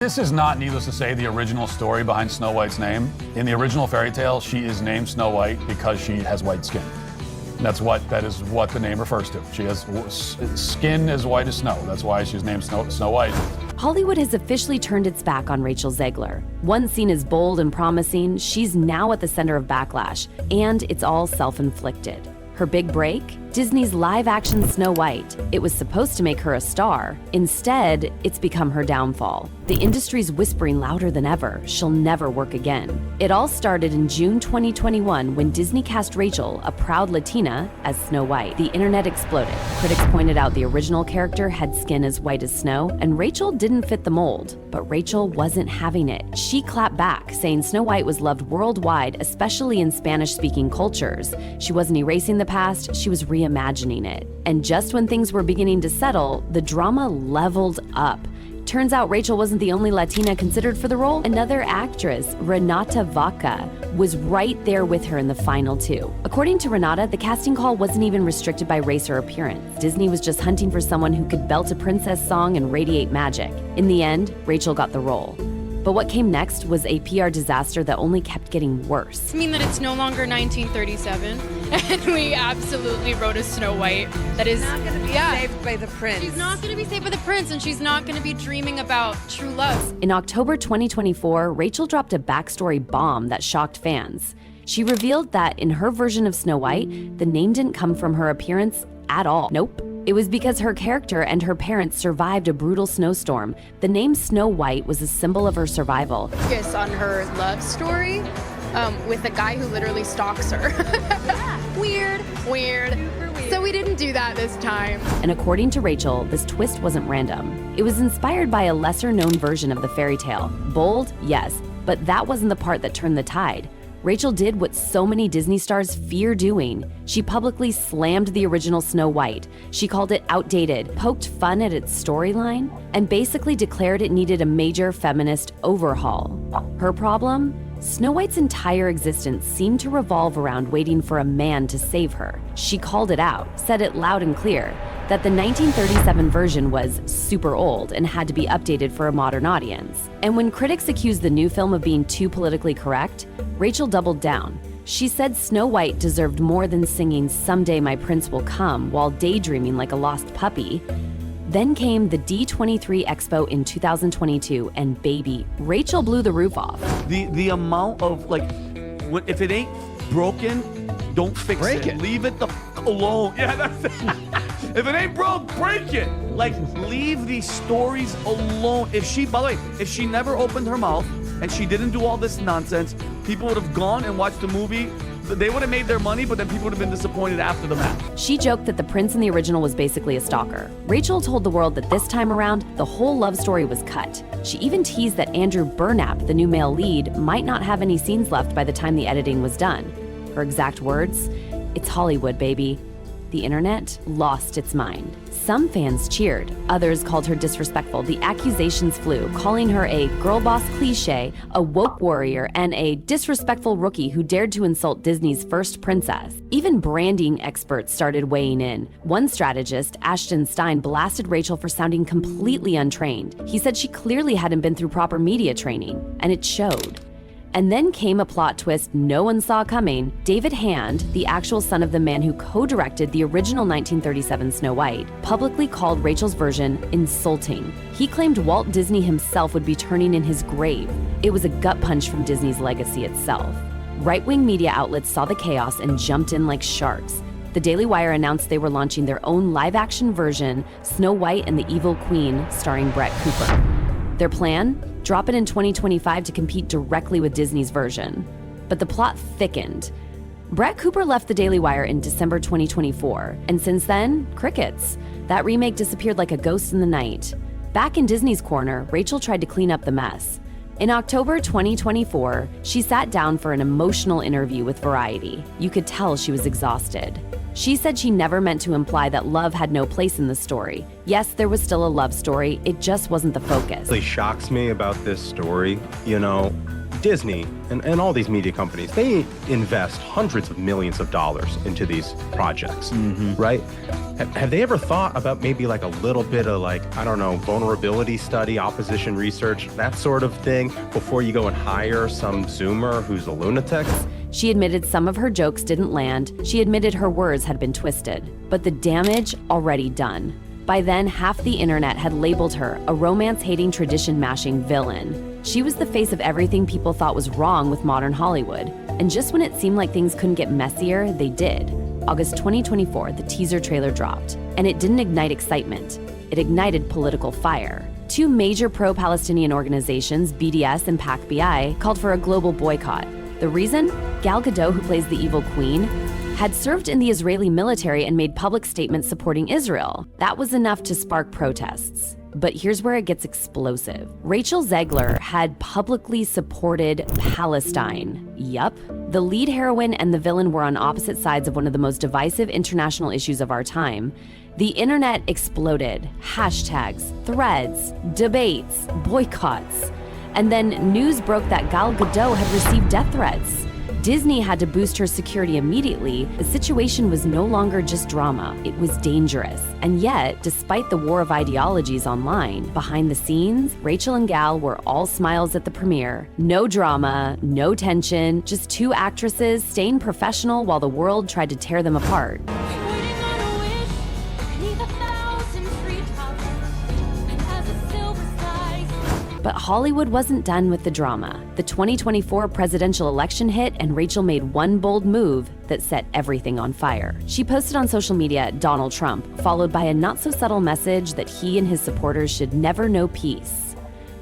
This is not, needless to say, the original story behind Snow White's name. In the original fairy tale, she is named Snow White because she has white skin. And that is what the name refers to. She has skin as white as snow. That's why she's named Snow White. Hollywood has officially turned its back on Rachel Zegler. Once seen as bold and promising, she's now at the center of backlash, and it's all self-inflicted. Her big break? Disney's live-action Snow White. It was supposed to make her a star. Instead, it's become her downfall. The industry's whispering louder than ever, she'll never work again. It all started in June 2021 when Disney cast Rachel, a proud Latina, as Snow White. The internet exploded. Critics pointed out the original character had skin as white as snow, and Rachel didn't fit the mold. But Rachel wasn't having it. She clapped back, saying Snow White was loved worldwide, especially in Spanish-speaking cultures. She wasn't erasing the past, she was reimagining it. And just when things were beginning to settle, the drama leveled up. Turns out Rachel wasn't the only Latina considered for the role. Another actress, Renata Vaca, was right there with her in the final two. According to Renata, the casting call wasn't even restricted by race or appearance. Disney was just hunting for someone who could belt a princess song and radiate magic. In the end, Rachel got the role. But what came next was a PR disaster that only kept getting worse. I mean that it's no longer 1937, and we absolutely wrote a Snow White that is not going to be saved by the prince. She's not going to be saved by the prince, and she's not going to be dreaming about true love. In October 2024, Rachel dropped a backstory bomb that shocked fans. She revealed that in her version of Snow White, the name didn't come from her appearance at all. Nope. It was because her character and her parents survived a brutal snowstorm. The name Snow White was a symbol of her survival. Focus on her love story with a guy who literally stalks her. Weird. So we didn't do that this time. And according to Rachel, this twist wasn't random. It was inspired by a lesser-known version of the fairy tale. Bold, yes, but that wasn't the part that turned the tide. Rachel did what so many Disney stars fear doing. She publicly slammed the original Snow White. She called it outdated, poked fun at its storyline, and basically declared it needed a major feminist overhaul. Her problem? Snow White's entire existence seemed to revolve around waiting for a man to save her. She called it out, said it loud and clear, that the 1937 version was super old and had to be updated for a modern audience. And when critics accused the new film of being too politically correct, Rachel doubled down. She said Snow White deserved more than singing "Someday My Prince Will Come" while daydreaming like a lost puppy. Then came the D23 Expo in 2022, and baby, Rachel blew the roof off. The amount of, like, if it ain't broken, don't fix it. Leave it the f alone. Yeah, that's it. If it ain't broke, break it. Like, leave these stories alone. By the way, if she never opened her mouth and she didn't do all this nonsense, people would have gone and watched the movie. They would have made their money, but then people would have been disappointed after the match. She joked that the prince in the original was basically a stalker. Rachel told the world that this time around, the whole love story was cut. She even teased that Andrew Burnap, the new male lead, might not have any scenes left by the time the editing was done. Her exact words, "It's Hollywood, baby." The internet lost its mind. Some fans cheered, others called her disrespectful. The accusations flew, calling her a girl boss cliche, a woke warrior, and a disrespectful rookie who dared to insult Disney's first princess. Even branding experts started weighing in. One strategist, Ashton Stein, blasted Rachel for sounding completely untrained. He said she clearly hadn't been through proper media training, and it showed. And then came a plot twist no one saw coming. David Hand, the actual son of the man who co-directed the original 1937 Snow White, publicly called Rachel's version insulting. He claimed Walt Disney himself would be turning in his grave. It was a gut punch from Disney's legacy itself. Right-wing media outlets saw the chaos and jumped in like sharks. The Daily Wire announced they were launching their own live-action version, Snow White and the Evil Queen, starring Brett Cooper. Their plan? Drop it in 2025 to compete directly with Disney's version. But the plot thickened. Brett Cooper left the Daily Wire in December 2024, and since then, crickets. That remake disappeared like a ghost in the night. Back in Disney's corner, Rachel tried to clean up the mess. In October 2024, she sat down for an emotional interview with Variety. You could tell she was exhausted. She said she never meant to imply that love had no place in the story. Yes, there was still a love story, it just wasn't the focus. What really shocks me about this story, Disney and all these media companies, they invest hundreds of millions of dollars into these projects, right? Have they ever thought about maybe like a little bit of like, I don't know, vulnerability study, opposition research, that sort of thing, before you go and hire some Zoomer who's a lunatic? She admitted some of her jokes didn't land. She admitted her words had been twisted. But the damage already done. By then, half the internet had labeled her a romance-hating, tradition-mashing villain. She was the face of everything people thought was wrong with modern Hollywood. And just when it seemed like things couldn't get messier, they did. August 2024, the teaser trailer dropped. And it didn't ignite excitement. It ignited political fire. Two major pro-Palestinian organizations, BDS and PAC-BI, called for a global boycott. The reason? Gal Gadot, who plays the evil queen, had served in the Israeli military and made public statements supporting Israel. That was enough to spark protests. But here's where it gets explosive. Rachel Zegler had publicly supported Palestine. Yup. The lead heroine and the villain were on opposite sides of one of the most divisive international issues of our time. The internet exploded. Hashtags, threads, debates, boycotts. And then news broke that Gal Gadot had received death threats. Disney had to boost her security immediately. The situation was no longer just drama, it was dangerous. And yet, despite the war of ideologies online, behind the scenes, Rachel and Gal were all smiles at the premiere. No drama, no tension, just two actresses staying professional while the world tried to tear them apart. But Hollywood wasn't done with the drama. The 2024 presidential election hit, and Rachel made one bold move that set everything on fire. She posted on social media Donald Trump, followed by a not-so-subtle message that he and his supporters should never know peace.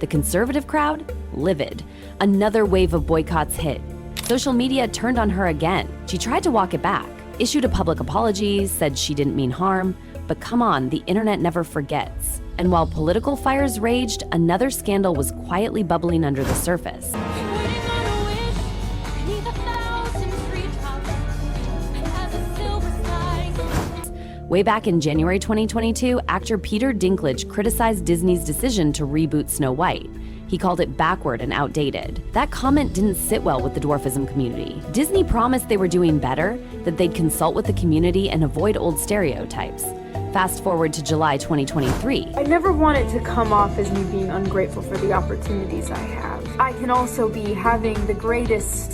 The conservative crowd? Livid. Another wave of boycotts hit. Social media turned on her again. She tried to walk it back, issued a public apology, said she didn't mean harm, but come on, the internet never forgets. And while political fires raged, another scandal was quietly bubbling under the surface. Way back in January 2022, actor Peter Dinklage criticized Disney's decision to reboot Snow White. He called it backward and outdated. That comment didn't sit well with the dwarfism community. Disney promised they were doing better, that they'd consult with the community and avoid old stereotypes. Fast forward to July 2023. I never want it to come off as me being ungrateful for the opportunities I have. I can also be having the greatest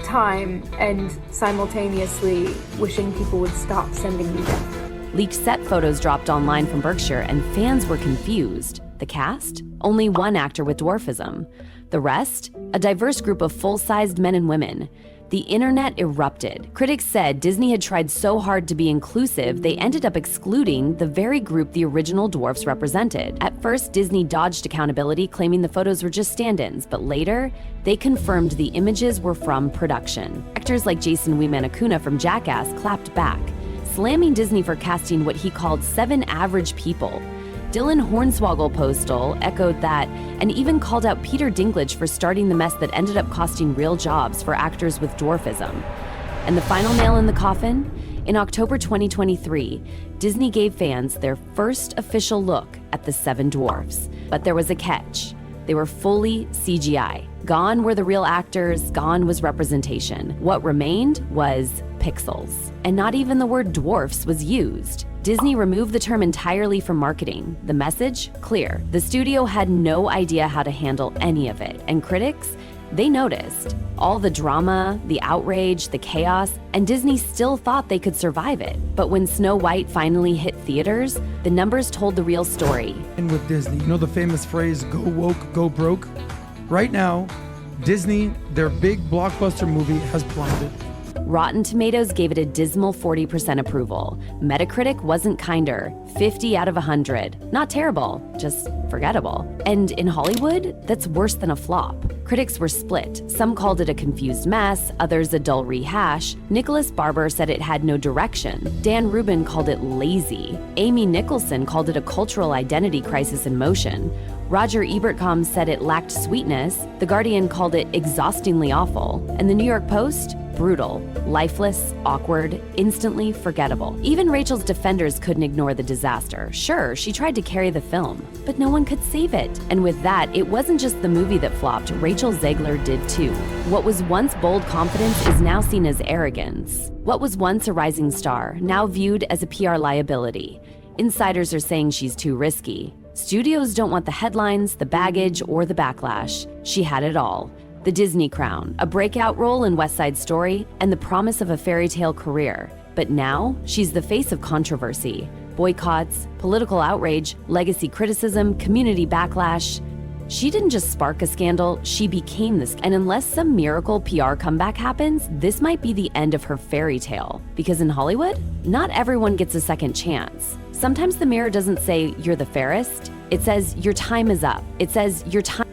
time and simultaneously wishing people would stop sending me death. Leaked set photos dropped online from Berkshire, and fans were confused. The cast? Only one actor with dwarfism. The rest? A diverse group of full-sized men and women. The internet erupted. Critics said Disney had tried so hard to be inclusive, they ended up excluding the very group the original dwarfs represented. At first, Disney dodged accountability, claiming the photos were just stand-ins, but later, they confirmed the images were from production. Actors like Jason Weeman-Acuna from Jackass clapped back, slamming Disney for casting what he called 7 average people. Dylan Hornswoggle Postal echoed that and even called out Peter Dinklage for starting the mess that ended up costing real jobs for actors with dwarfism. And the final nail in the coffin? In October 2023, Disney gave fans their first official look at the 7 dwarfs. But there was a catch. They were fully CGI. Gone were the real actors, gone was representation. What remained was pixels. And not even the word dwarfs was used. Disney removed the term entirely from marketing. The message? Clear. The studio had no idea how to handle any of it. And critics? They noticed. All the drama, the outrage, the chaos, and Disney still thought they could survive it. But when Snow White finally hit theaters, the numbers told the real story. And with Disney, you know the famous phrase, go woke, go broke? Right now, Disney, their big blockbuster movie has plummeted. Rotten Tomatoes gave it a dismal 40% approval. Metacritic wasn't kinder, 50 out of 100. Not terrible, just forgettable. And in Hollywood, that's worse than a flop. Critics were split. Some called it a confused mess, others a dull rehash. Nicholas Barber said it had no direction. Dan Rubin called it lazy. Amy Nicholson called it a cultural identity crisis in motion. Roger Ebertcom said it lacked sweetness. The Guardian called it exhaustingly awful. And the New York Post? brutal, lifeless, awkward, instantly forgettable. Even Rachel's defenders couldn't ignore the disaster. Sure, she tried to carry the film, but no one could save it. And with that, it wasn't just the movie that flopped, Rachel Zegler did too. What was once bold confidence is now seen as arrogance. What was once a rising star, now viewed as a PR liability. Insiders are saying she's too risky. Studios don't want the headlines, the baggage, or the backlash. She had it all. The Disney crown, a breakout role in West Side Story, and the promise of a fairy tale career. But now, she's the face of controversy. Boycotts, political outrage, legacy criticism, community backlash. She didn't just spark a scandal, she became this. And unless some miracle PR comeback happens, this might be the end of her fairy tale. Because in Hollywood, not everyone gets a second chance. Sometimes the mirror doesn't say, "You're the fairest." It says, "Your time is up." It says, "Your time